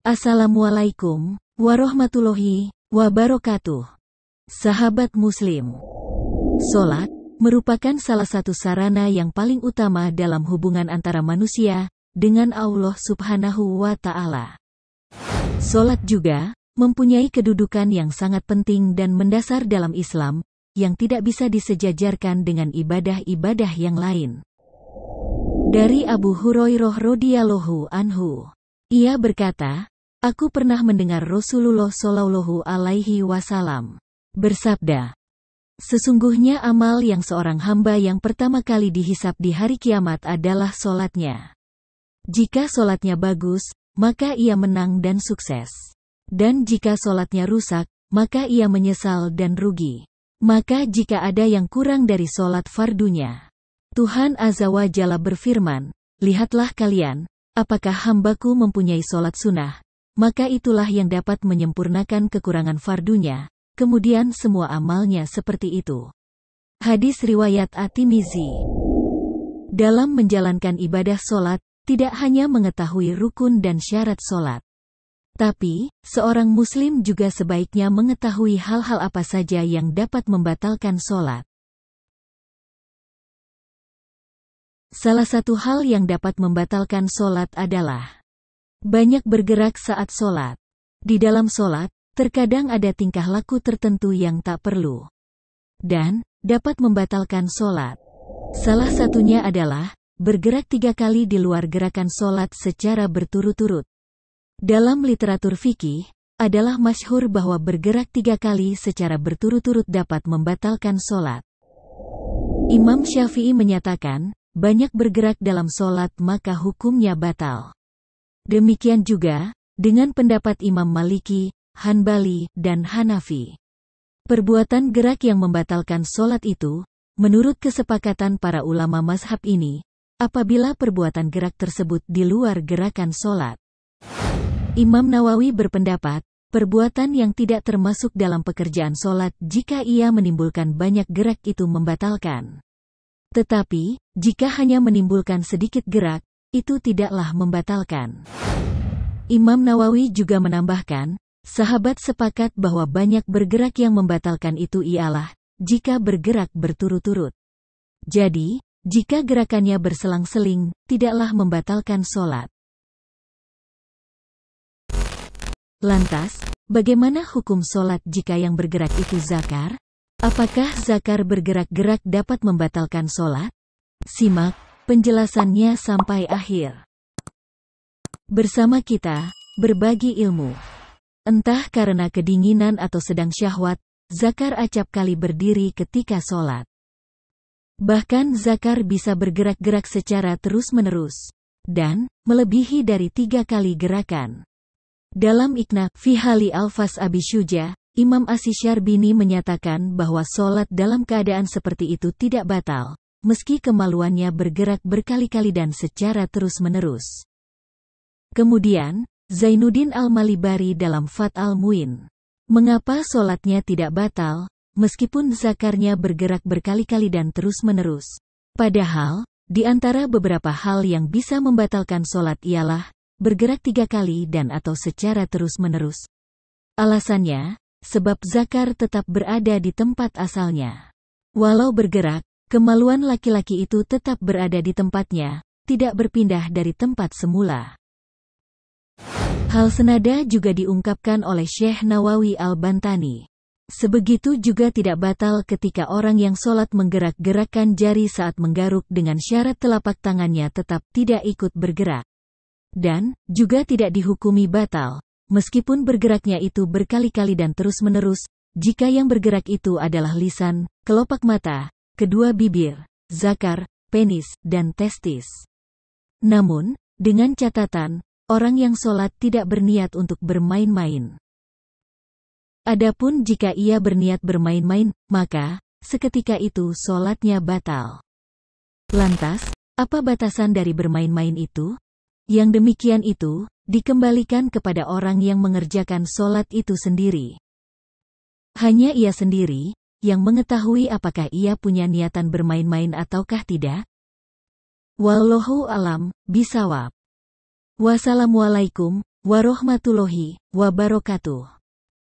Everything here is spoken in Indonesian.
Assalamualaikum warahmatullahi wabarakatuh. Sahabat Muslim, sholat merupakan salah satu sarana yang paling utama dalam hubungan antara manusia dengan Allah Subhanahu wa Ta'ala. Sholat juga mempunyai kedudukan yang sangat penting dan mendasar dalam Islam, yang tidak bisa disejajarkan dengan ibadah-ibadah yang lain. Dari Abu Hurairah radhiyallahu anhu, ia berkata, "Aku pernah mendengar Rasulullah Shallallahu Alaihi Wasallam bersabda, sesungguhnya amal yang seorang hamba yang pertama kali dihisab di hari kiamat adalah sholatnya. Jika sholatnya bagus, maka ia menang dan sukses. Dan jika sholatnya rusak, maka ia menyesal dan rugi. Maka jika ada yang kurang dari sholat fardunya, Tuhan Azza wa Jalla berfirman, lihatlah kalian, apakah hambaku mempunyai sholat sunnah, maka itulah yang dapat menyempurnakan kekurangan fardunya, kemudian semua amalnya seperti itu." Hadis riwayat At-Tirmizi. Dalam menjalankan ibadah sholat, tidak hanya mengetahui rukun dan syarat sholat, tapi seorang muslim juga sebaiknya mengetahui hal-hal apa saja yang dapat membatalkan sholat. Salah satu hal yang dapat membatalkan sholat adalah banyak bergerak saat sholat. Di dalam sholat, terkadang ada tingkah laku tertentu yang tak perlu dan dapat membatalkan sholat. Salah satunya adalah bergerak 3 kali di luar gerakan sholat secara berturut-turut. Dalam literatur fikih, adalah masyhur bahwa bergerak 3 kali secara berturut-turut dapat membatalkan sholat. Imam Syafi'i menyatakan, banyak bergerak dalam sholat maka hukumnya batal. Demikian juga dengan pendapat Imam Maliki, Hanbali, dan Hanafi. Perbuatan gerak yang membatalkan sholat itu, menurut kesepakatan para ulama mazhab ini, apabila perbuatan gerak tersebut di luar gerakan sholat. Imam Nawawi berpendapat, perbuatan yang tidak termasuk dalam pekerjaan sholat jika ia menimbulkan banyak gerak itu membatalkan. Tetapi, jika hanya menimbulkan sedikit gerak, itu tidaklah membatalkan. Imam Nawawi juga menambahkan, sahabat sepakat bahwa banyak bergerak yang membatalkan itu ialah, jika bergerak berturut-turut. Jadi, jika gerakannya berselang-seling, tidaklah membatalkan sholat. Lantas, bagaimana hukum sholat jika yang bergerak itu zakar? Apakah zakar bergerak-gerak dapat membatalkan sholat? Simak penjelasannya sampai akhir. Bersama kita, berbagi ilmu. Entah karena kedinginan atau sedang syahwat, zakar acap kali berdiri ketika sholat. Bahkan zakar bisa bergerak-gerak secara terus-menerus, dan melebihi dari 3 kali gerakan. Dalam Iqna, fi Hali Alfas Abi Syuja, Imam Asy-Syarbini menyatakan bahwa sholat dalam keadaan seperti itu tidak batal, meski kemaluannya bergerak berkali-kali dan secara terus-menerus. Kemudian, Zainuddin Al-Malibari dalam Fath Al-Muin, mengapa sholatnya tidak batal, meskipun zakarnya bergerak berkali-kali dan terus-menerus? Padahal, di antara beberapa hal yang bisa membatalkan sholat ialah, bergerak 3 kali dan atau secara terus-menerus. Alasannya, sebab zakar tetap berada di tempat asalnya. Walau bergerak, kemaluan laki-laki itu tetap berada di tempatnya, tidak berpindah dari tempat semula. Hal senada juga diungkapkan oleh Syekh Nawawi Al-Bantani. Sebegitu juga tidak batal ketika orang yang sholat menggerak-gerakkan jari saat menggaruk dengan syarat telapak tangannya tetap tidak ikut bergerak. Dan, juga tidak dihukumi batal, meskipun bergeraknya itu berkali-kali dan terus-menerus, jika yang bergerak itu adalah lisan, kelopak mata, kedua bibir, zakar, penis, dan testis. Namun, dengan catatan, orang yang sholat tidak berniat untuk bermain-main. Adapun jika ia berniat bermain-main, maka, seketika itu sholatnya batal. Lantas, apa batasan dari bermain-main itu? Yang demikian itu, dikembalikan kepada orang yang mengerjakan sholat itu sendiri. Hanya ia sendiri, yang mengetahui apakah ia punya niatan bermain-main ataukah tidak. Wallahu alam, bisawab. Wassalamualaikum warahmatullahi wabarakatuh.